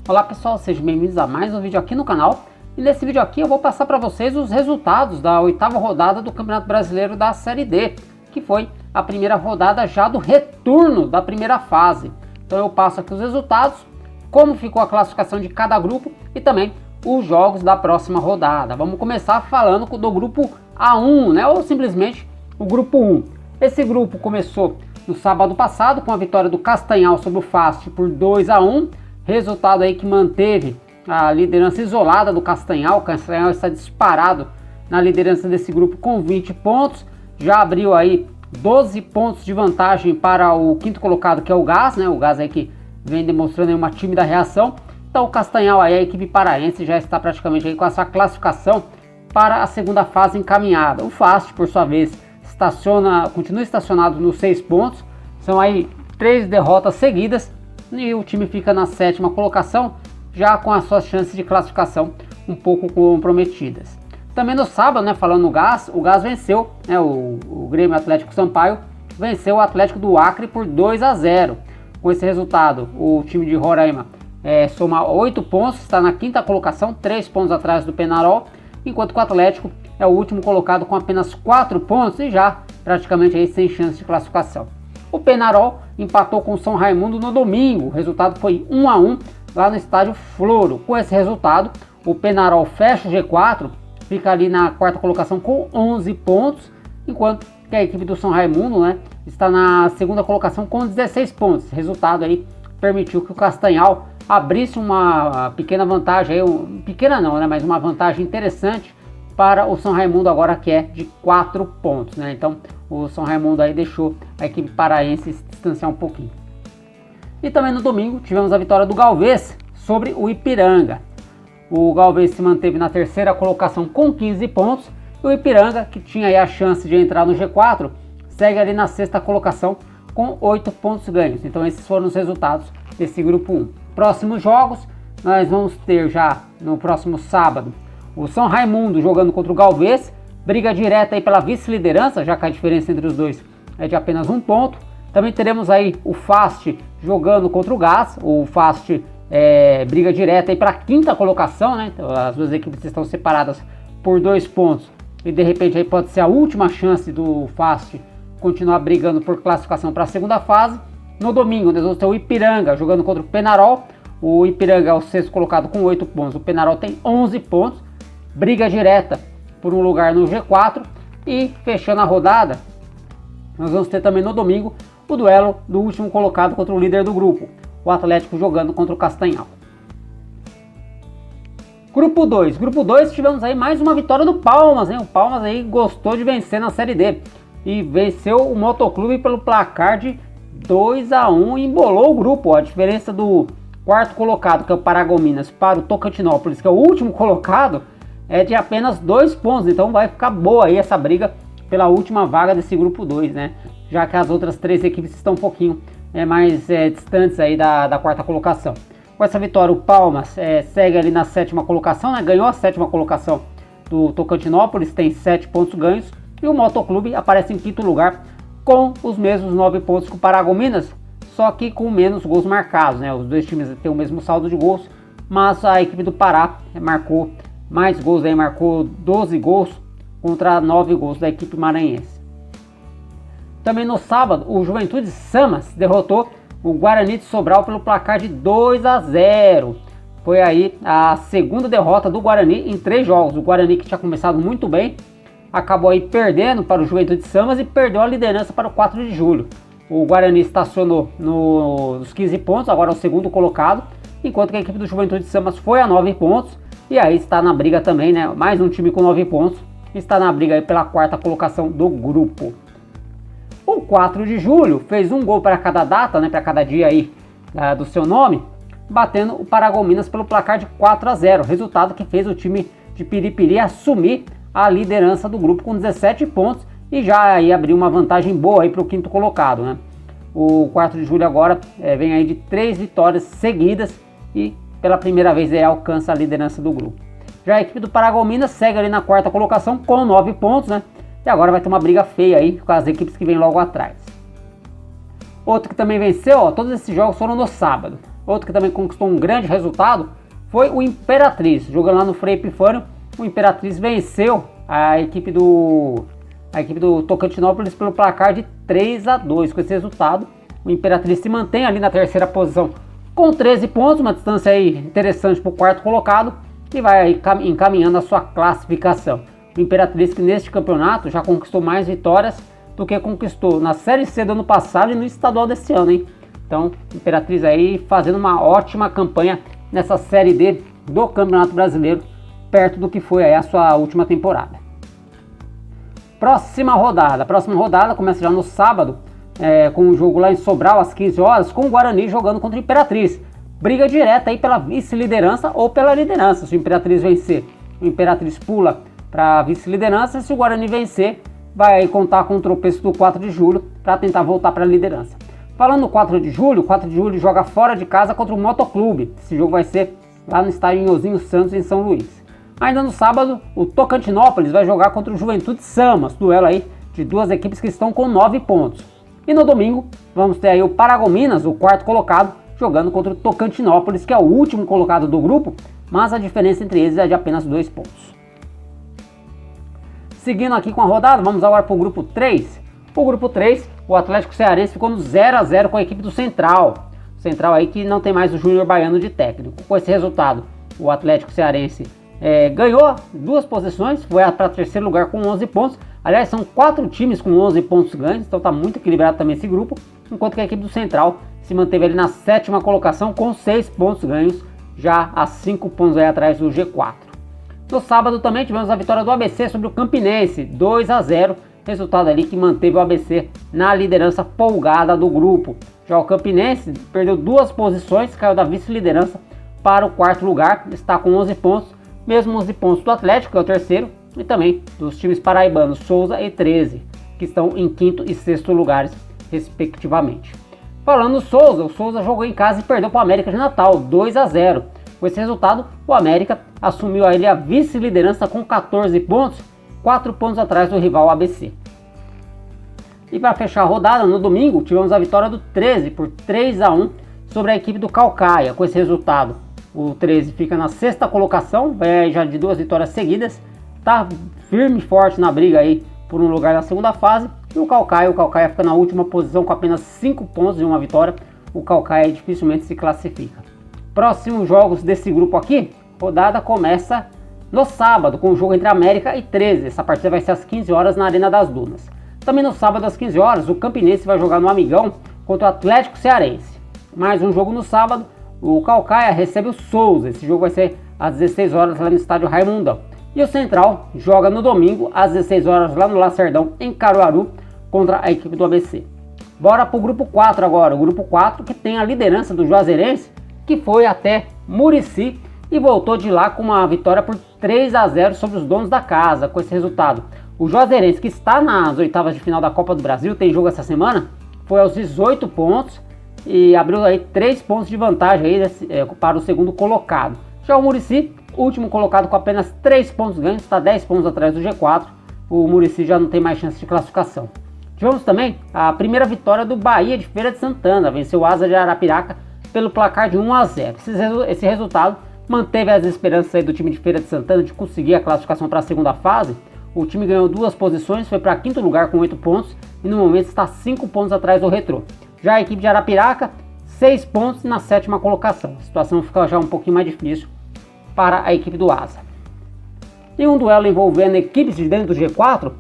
Olá pessoal, sejam bem-vindos a mais um vídeo aqui no canal. E nesse vídeo aqui eu vou passar para vocês os resultados da oitava rodada do Campeonato Brasileiro da Série D, que foi a primeira rodada já do retorno da primeira fase. Então eu passo aqui os resultados, como ficou a classificação de cada grupo e também os jogos da próxima rodada. Vamos começar falando do grupo A1, né, ou simplesmente o grupo 1. Esse grupo começou no sábado passado com a vitória do Castanhal sobre o Fast por 2-1. Resultado aí que manteve a liderança isolada do Castanhal. O Castanhal está disparado na liderança desse grupo com 20 pontos. Já abriu aí 12 pontos de vantagem para o quinto colocado, que é o Gás, né? O Gás aí que vem demonstrando aí uma tímida reação. Então o Castanhal aí, a equipe paraense, já está praticamente aí com essa classificação para a segunda fase encaminhada. O Fast, por sua vez, continua estacionado nos 6 pontos. São aí 3 derrotas seguidas. E o time fica na 7ª colocação, já com as suas chances de classificação um pouco comprometidas. Também no sábado, né, falando no Gás, o Gás venceu, né, o Grêmio Atlético Sampaio venceu o Atlético do Acre por 2-0. Com esse resultado, o time de Roraima soma 8 pontos, está na 5ª colocação, 3 pontos atrás do Penharol, enquanto que o Atlético é o último colocado com apenas 4 pontos e já praticamente aí sem chance de classificação. O Penharol empatou com o São Raimundo no domingo, o resultado foi 1-1 lá no estádio Floro. Com esse resultado, o Penharol fecha o G4, fica ali na 4ª colocação com 11 pontos, enquanto que a equipe do São Raimundo, né, está na 2ª colocação com 16 pontos. Esse resultado aí permitiu que o Castanhal abrisse uma pequena vantagem, aí, pequena não, né, mas uma vantagem interessante para o São Raimundo agora, que é de 4 pontos, né? Então o São Raimundo aí deixou a equipe paraense se distanciar um pouquinho. E também no domingo tivemos a vitória do Galvez sobre o Ipiranga. O Galvez se manteve na 3ª colocação com 15 pontos. E o Ipiranga, que tinha aí a chance de entrar no G4, segue ali na 6ª colocação com 8 pontos ganhos. Então esses foram os resultados desse grupo 1. Próximos jogos, nós vamos ter já no próximo sábado o São Raimundo jogando contra o Galvez, briga direta aí pela vice-liderança, já que a diferença entre os dois é de apenas 1 ponto. Também teremos aí o Fast jogando contra o Gás. O Fast briga direta aí para a 5ª colocação, né? Então, as duas equipes estão separadas por 2 pontos e de repente aí pode ser a última chance do Fast continuar brigando por classificação para a segunda fase. No domingo nós vamos ter o Ipiranga jogando contra o Penharol. O Ipiranga é o 6º colocado com 8 pontos, o Penharol tem 11 pontos. Briga direta por um lugar no G4 e fechando a rodada, nós vamos ter também no domingo o duelo do último colocado contra o líder do grupo, o Atlético jogando contra o Castanhal. Grupo 2, tivemos aí mais uma vitória do Palmas, hein? O Palmas aí gostou de vencer na Série D e venceu o Motoclube pelo placar de 2-1 e embolou o grupo. A diferença do 4º colocado, que é o Paragominas, para o Tocantinópolis, que é o último colocado, é de apenas 2 pontos, então vai ficar boa aí essa briga pela última vaga desse grupo 2, né? Já que as outras 3 equipes estão um pouquinho mais distantes aí da 4ª colocação. Com essa vitória, o Palmas segue ali na 7ª colocação, né? Ganhou a 7ª colocação do Tocantinópolis, tem 7 pontos ganhos, e o Motoclube aparece em 5º lugar com os mesmos 9 pontos que o Paragominas, só que com menos gols marcados, né? Os dois times têm o mesmo saldo de gols, mas a equipe do Pará marcou mais gols aí, marcou 12 gols contra 9 gols da equipe maranhense. Também no sábado, o Juventude Samas derrotou o Guarani de Sobral pelo placar de 2-0. Foi aí a 2ª derrota do Guarani em 3 jogos. O Guarani, que tinha começado muito bem, acabou aí perdendo para o Juventude Samas e perdeu a liderança para o 4 de julho. O Guarani estacionou nos 15 pontos, agora é o 2º colocado, enquanto que a equipe do Juventude Samas foi a 9 pontos. E aí está na briga também, né? Mais um time com 9 pontos. Está na briga aí pela 4ª colocação do grupo. O 4 de julho fez um gol para cada data, né? Para cada dia aí do seu nome, batendo o Paragominas pelo placar de 4-0. Resultado que fez o time de Piripiri assumir a liderança do grupo com 17 pontos e já aí abriu uma vantagem boa aí para o 5º colocado, né? O 4 de julho agora vem aí de 3 vitórias seguidas e pela primeira vez ele alcança a liderança do grupo. Já a equipe do Paragominas segue ali na 4ª colocação com 9 pontos, né? E agora vai ter uma briga feia aí com as equipes que vêm logo atrás. Outro que também venceu, todos esses jogos foram no sábado. outro que também conquistou um grande resultado, foi o Imperatriz. Jogando lá no Frei Epifânio, o Imperatriz venceu a equipe do Tocantinópolis pelo placar de 3-2. Com esse resultado, o Imperatriz se mantém ali na terceira posição com 13 pontos, uma distância aí interessante para o quarto colocado, e vai aí encaminhando a sua classificação. O Imperatriz, que neste campeonato já conquistou mais vitórias do que conquistou na Série C do ano passado e no estadual desse ano, hein? Então, Imperatriz aí fazendo uma ótima campanha nessa Série D do Campeonato Brasileiro, perto do que foi aí a sua última temporada. Próxima rodada começa já no sábado, com um jogo lá em Sobral às 15 horas, com o Guarani jogando contra o Imperatriz. Briga direta aí pela vice-liderança ou pela liderança. Se o Imperatriz vencer, o Imperatriz pula para a vice-liderança. Se o Guarani vencer, vai contar com o tropeço do 4 de julho para tentar voltar para a liderança. Falando no 4 de julho, o 4 de julho joga fora de casa contra o Motoclube. Esse jogo vai ser lá no estádio Nhozinho Santos, em São Luís. Ainda no sábado, o Tocantinópolis vai jogar contra o Juventude Samas, duelo aí de duas equipes que estão com 9 pontos. E no domingo, vamos ter aí o Paragominas, o quarto colocado, jogando contra o Tocantinópolis, que é o último colocado do grupo, mas a diferença entre eles é de apenas 2 pontos. Seguindo aqui com a rodada, vamos agora para o grupo 3. O grupo 3, o Atlético Cearense ficou no 0-0 com a equipe do Central. Central aí que não tem mais o Júnior Baiano de técnico. Com esse resultado, o Atlético Cearense ganhou 2 posições, foi para terceiro lugar com 11 pontos. Aliás, são 4 times com 11 pontos ganhos, então está muito equilibrado também esse grupo. Enquanto que a equipe do Central se manteve ali na 7ª colocação com 6 pontos ganhos, já a 5 pontos aí atrás do G4. No sábado também tivemos a vitória do ABC sobre o Campinense, 2-0. Resultado ali que manteve o ABC na liderança folgada do grupo. Já o Campinense perdeu 2 posições, caiu da vice-liderança para o 4º lugar, está com 11 pontos, mesmo 11 pontos do Atlético, que é o terceiro, e também dos times paraibanos Souza e 13, que estão em 5º e 6º lugares, respectivamente. Falando no Souza, o Souza jogou em casa e perdeu para o América de Natal, 2-0. Com esse resultado, o América assumiu aí a vice-liderança com 14 pontos, 4 pontos atrás do rival ABC. E para fechar a rodada, no domingo, tivemos a vitória do 13 por 3-1 sobre a equipe do Caucaia. Com esse resultado, o 13 fica na 6ª colocação, já de 2 vitórias seguidas, está firme e forte na briga aí por um lugar na segunda fase. E o Caucaia fica na última posição com apenas 5 pontos e 1 vitória. O Caucaia dificilmente se classifica. Próximos jogos desse grupo aqui, rodada começa no sábado com o jogo entre América e 13. Essa partida vai ser às 15 horas na Arena das Dunas. Também no sábado às 15 horas, o Campinense vai jogar no Amigão contra o Atlético Cearense. Mais um jogo no sábado, o Caucaia recebe o Souza. Esse jogo vai ser às 16 horas lá no estádio Raimundão. E o Central joga no domingo às 16 horas lá no Lacerdão, em Caruaru, contra a equipe do ABC. Bora pro grupo 4 agora. O grupo 4 que tem a liderança do Juazeirense, que foi até Murici e voltou de lá com uma vitória por 3-0 sobre os donos da casa. Com esse resultado, o Juazeirense, que está nas oitavas de final da Copa do Brasil, tem jogo essa semana, foi aos 18 pontos e abriu aí 3 pontos de vantagem aí, para o segundo colocado. Já o Murici, último colocado com apenas 3 pontos ganhos, está 10 pontos atrás do G4. O Murici já não tem mais chance de classificação. Tivemos também a primeira vitória do Bahia de Feira de Santana, venceu o Asa de Arapiraca pelo placar de 1-0. Esse resultado manteve as esperanças aí do time de Feira de Santana de conseguir a classificação para a segunda fase. O time ganhou 2 posições, foi para 5º lugar com 8 pontos e no momento está 5 pontos atrás do Retrô. Já a equipe de Arapiraca, 6 pontos na 7ª colocação. A situação fica já um pouquinho mais difícil para a equipe do Asa. Em um duelo envolvendo equipes de dentro do G4,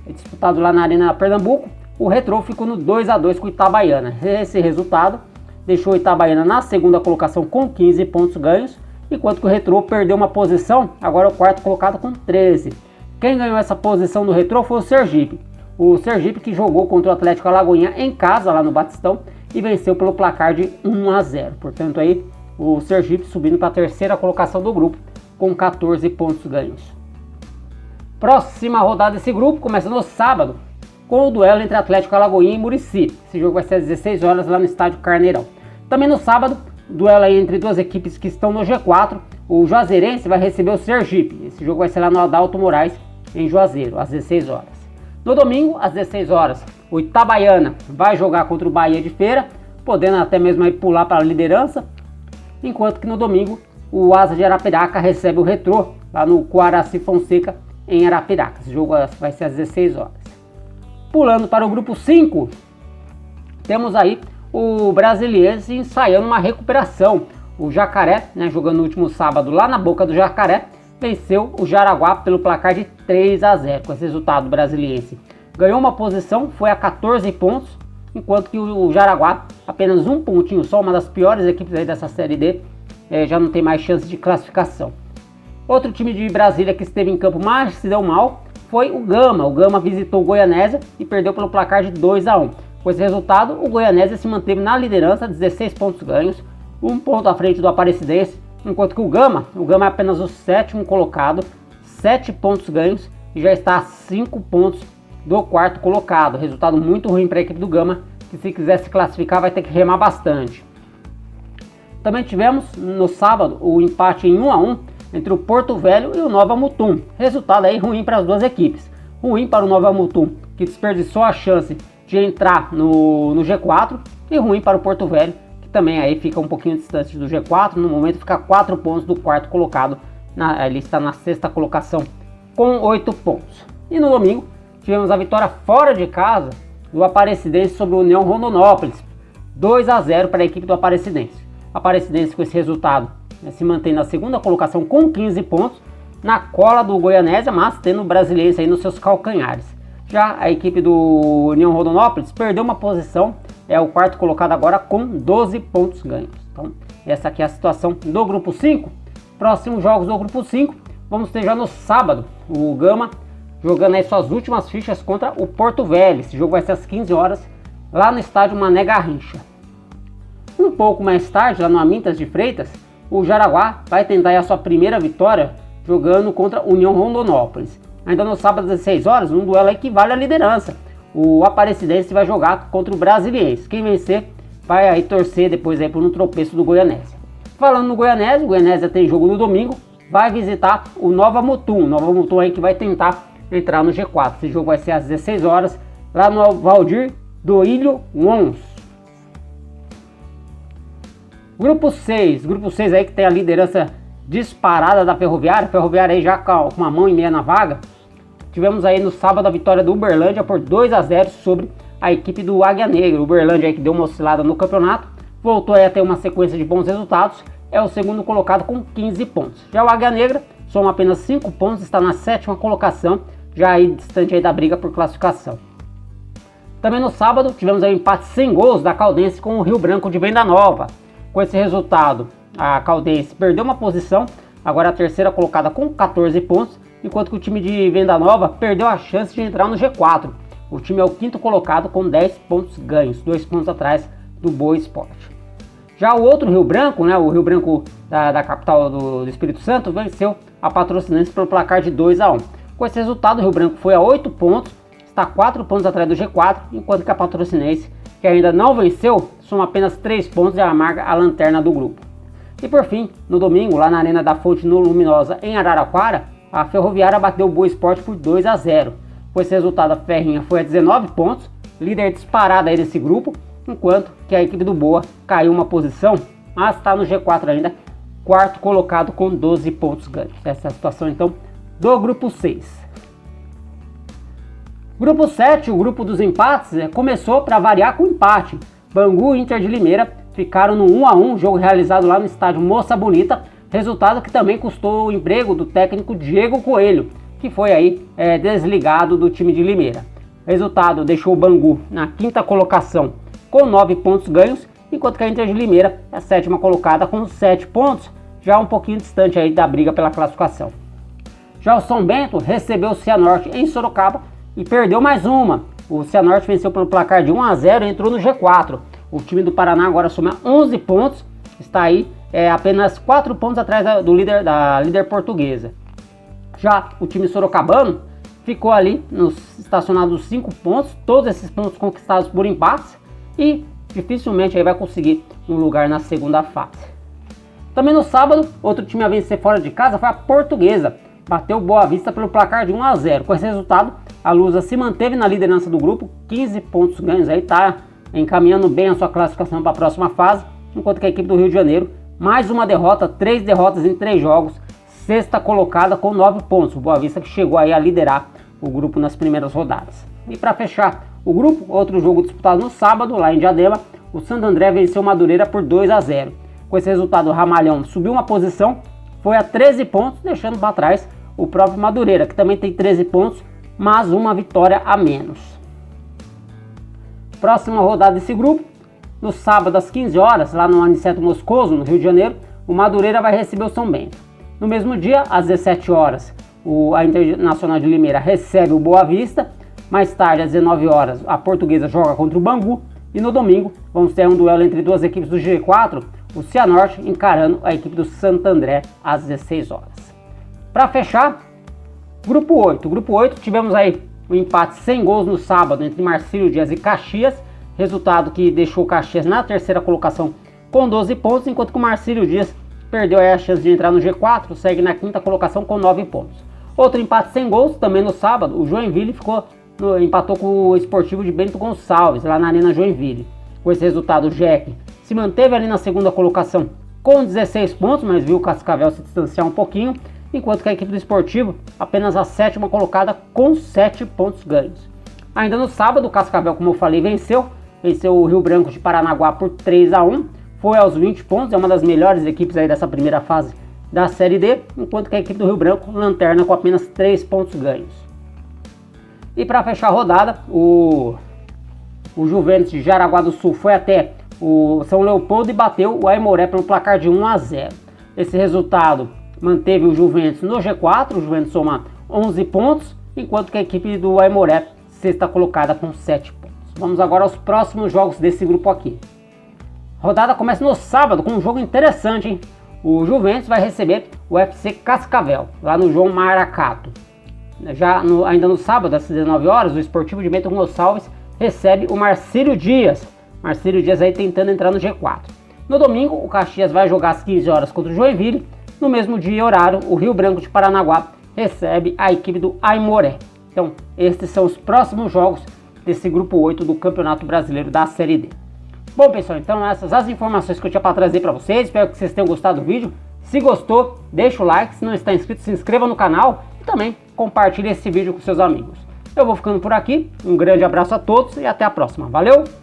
disputado lá na Arena Pernambuco, o Retrô ficou no 2-2 com o Itabaiana. Esse resultado deixou o Itabaiana na 2ª colocação com 15 pontos ganhos, enquanto que o Retrô perdeu uma posição, agora é o 4º colocado com 13. Quem ganhou essa posição do Retrô foi o Sergipe. O Sergipe que jogou contra o Atlético Alagoinha em casa, lá no Batistão, e venceu pelo placar de 1-0. Portanto, aí o Sergipe subindo para a 3ª colocação do grupo, com 14 pontos ganhos. Próxima rodada desse grupo começa no sábado, com o duelo entre Atlético Alagoinha e Murici. Esse jogo vai ser às 16 horas lá no estádio Carneirão. Também no sábado, duelo aí entre duas equipes que estão no G4. O Juazeirense vai receber o Sergipe. Esse jogo vai ser lá no Adalto Moraes, em Juazeiro, às 16 horas. No domingo, às 16 horas, o Itabaiana vai jogar contra o Bahia de Feira, podendo até mesmo aí pular para a liderança. enquanto que no domingo o Asa de Arapiraca recebe o Retrô lá no Coaraci Fonseca em Arapiraca. Esse jogo vai ser às 16 horas. Pulando para o grupo 5, temos aí o Brasiliense ensaiando uma recuperação. O Jacaré, jogando no último sábado lá na Boca do Jacaré, venceu o Jaraguá pelo placar de 3-0. Com esse resultado, o Brasiliense ganhou uma posição, foi a 14 pontos, enquanto que o Jaraguá, apenas um pontinho só, uma das piores equipes aí dessa Série D, já não tem mais chance de classificação. Outro time de Brasília que esteve em campo, mas se deu mal, foi o Gama. O Gama visitou o Goianésia e perdeu pelo placar de 2-1. Com esse resultado, o Goianésia se manteve na liderança, 16 pontos ganhos, um ponto à frente do Aparecidense, enquanto que o Gama é apenas o 7º colocado, 7 pontos ganhos e já está a 5 pontos do 4º colocado. Resultado muito ruim para a equipe do Gama, que se quiser se classificar vai ter que remar bastante. Também tivemos no sábado o empate em 1-1 entre o Porto Velho e o Nova Mutum. Resultado aí ruim para as duas equipes. Ruim para o Nova Mutum, que desperdiçou a chance de entrar no G4, e ruim para o Porto Velho, que também aí fica um pouquinho distante do G4, no momento fica 4 pontos do 4º colocado, ele está na 6ª colocação com 8 pontos. E no domingo tivemos a vitória fora de casa do Aparecidense sobre o União Rondonópolis, 2-0 para a equipe do Aparecidense. Aparecidense com esse resultado se mantém na 2ª colocação com 15 pontos, na cola do Goianésia, mas tendo o Brasiliense aí nos seus calcanhares. Já a equipe do União Rondonópolis perdeu uma posição, é o 4º colocado agora com 12 pontos ganhos. Então essa aqui é a situação do grupo 5. Próximos jogos do grupo 5, vamos ter já no sábado, o Gama jogando aí suas últimas fichas contra o Porto Velho. Esse jogo vai ser às 15 horas, lá no estádio Mané Garrincha. Um pouco mais tarde, lá no Amintas de Freitas, o Jaraguá vai tentar a sua primeira vitória jogando contra a União Rondonópolis. Ainda no sábado às 16 horas, um duelo aí que vale a liderança. O Aparecidense vai jogar contra o Brasiliense. Quem vencer vai aí torcer depois aí por um tropeço do Goianésia. Falando no Goianésia, o Goianésia tem jogo no domingo, vai visitar o Nova Mutum. Nova Mutum aí que vai tentar entrar no G4. Esse jogo vai ser às 16 horas, lá no Valdir do Ilho Wons. Grupo 6 aí que tem a liderança disparada da Ferroviária. Ferroviária aí já com uma mão e meia na vaga. Tivemos aí no sábado a vitória do Uberlândia por 2-0 sobre a equipe do Águia Negra. O Uberlândia aí que deu uma oscilada no campeonato, voltou aí a ter uma sequência de bons resultados, é o 2º colocado com 15 pontos. Já o Águia Negra soma apenas 5 pontos, está na 7ª colocação, já aí distante aí da briga por classificação. Também no sábado tivemos aí um empate sem gols da Caldense com o Rio Branco de Venda Nova. Com esse resultado, a Caldense perdeu uma posição, agora a 3ª colocada com 14 pontos, enquanto que o time de Venda Nova perdeu a chance de entrar no G4. O time é o 5º colocado com 10 pontos ganhos, 2 pontos atrás do Boa Esporte. Já o outro Rio Branco, o Rio Branco da capital do Espírito Santo, venceu a Patrocinense pelo placar de 2-1. Com esse resultado, o Rio Branco foi a 8 pontos, está 4 pontos atrás do G4, enquanto que a Patrocinense, que ainda não venceu, soma apenas 3 pontos e amarga a lanterna do grupo. E por fim, no domingo, lá na Arena da Fonte no Luminosa, em Araraquara, a Ferroviária bateu o Boa Esporte por 2-0. Com esse resultado, a Ferrinha foi a 19 pontos, líder disparada aí desse grupo, enquanto que a equipe do Boa caiu uma posição, mas está no G4 ainda, 4º colocado com 12 pontos ganhos. Essa é a situação então do grupo 6. Grupo 7, o grupo dos empates, começou para variar com empate. Bangu e Inter de Limeira ficaram no 1-1, jogo realizado lá no estádio Moça Bonita, resultado que também custou o emprego do técnico Diego Coelho, que foi aí desligado do time de Limeira. Resultado deixou o Bangu na 5ª colocação com 9 pontos ganhos, enquanto que a Inter de Limeira é a 7ª colocada com 7 pontos, já um pouquinho distante aí da briga pela classificação. Já o São Bento recebeu o Cianorte em Sorocaba e perdeu mais uma. O Cianorte venceu pelo placar de 1-0 e entrou no G4. O time do Paraná agora soma 11 pontos, está aí apenas 4 pontos atrás da líder portuguesa. Já o time sorocabano ficou ali estacionado nos 5 pontos, todos esses pontos conquistados por empates, e dificilmente aí vai conseguir um lugar na segunda fase. Também no sábado, outro time a vencer fora de casa foi a Portuguesa. Bateu Boa Vista pelo placar de 1-0. Com esse resultado, a Lusa se manteve na liderança do grupo, 15 pontos ganhos, aí está encaminhando bem a sua classificação para a próxima fase, enquanto que a equipe do Rio de Janeiro mais uma derrota, 3 derrotas em 3 jogos, sexta colocada com 9 pontos. O Boa Vista que chegou aí a liderar o grupo nas primeiras rodadas. E para fechar o grupo, outro jogo disputado no sábado, lá em Diadema, o Santo André venceu o Madureira por 2-0. Com esse resultado, o Ramalhão subiu uma posição, foi a 13 pontos, deixando para trás o próprio Madureira, que também tem 13 pontos, mas uma vitória a menos. Próxima rodada desse grupo, no sábado às 15 horas, lá no Aniceto Moscoso, no Rio de Janeiro, o Madureira vai receber o São Bento. No mesmo dia, às 17 horas, a Internacional de Limeira recebe o Boa Vista. Mais tarde, às 19 horas, a Portuguesa joga contra o Bangu. E no domingo, vamos ter um duelo entre duas equipes do G4, o Cianorte encarando a equipe do Santo André às 16 horas. Para fechar, Grupo 8. Grupo 8, tivemos aí um empate sem gols no sábado entre Marcílio Dias e Caxias. Resultado que deixou o Caxias na terceira colocação com 12 pontos, enquanto que o Marcílio Dias perdeu aí a chance de entrar no G4, segue na quinta colocação com 9 pontos. Outro empate sem gols, também no sábado, o Joinville empatou com o Esportivo de Bento Gonçalves, lá na Arena Joinville. Com esse resultado, o Jack se manteve ali na segunda colocação com 16 pontos, mas viu o Cascavel se distanciar um pouquinho, enquanto que a equipe do Esportivo apenas a sétima colocada com 7 pontos ganhos. Ainda no sábado, o Cascavel, como eu falei, venceu o Rio Branco de Paranaguá por 3-1, foi aos 20 pontos, é uma das melhores equipes aí dessa primeira fase da Série D, enquanto que a equipe do Rio Branco lanterna com apenas 3 pontos ganhos. E para fechar a rodada, o Juventus de Jaraguá do Sul foi até o São Leopoldo e bateu o Aimoré pelo placar de 1-0. Esse resultado manteve o Juventus no G4, o Juventus soma 11 pontos, enquanto que a equipe do Aimoré sexta colocada com 7 pontos. Vamos agora aos próximos jogos desse grupo aqui. A rodada começa no sábado com um jogo interessante, hein? O Juventus vai receber o FC Cascavel, lá no João Maracato. Ainda no sábado, às 19 horas, o Esportivo de Bento Gonçalves recebe o Marcílio Dias. Marcílio Dias aí tentando entrar no G4. No domingo, o Caxias vai jogar às 15 horas contra o Joinville. No mesmo dia e horário, o Rio Branco de Paranaguá recebe a equipe do Aimoré. Então, estes são os próximos jogos desse grupo 8 do Campeonato Brasileiro da Série D. Bom, pessoal, então essas as informações que eu tinha para trazer para vocês. Espero que vocês tenham gostado do vídeo. Se gostou, deixa o like. Se não está inscrito, se inscreva no canal. E também compartilhe esse vídeo com seus amigos. Eu vou ficando por aqui. Um grande abraço a todos e até a próxima. Valeu!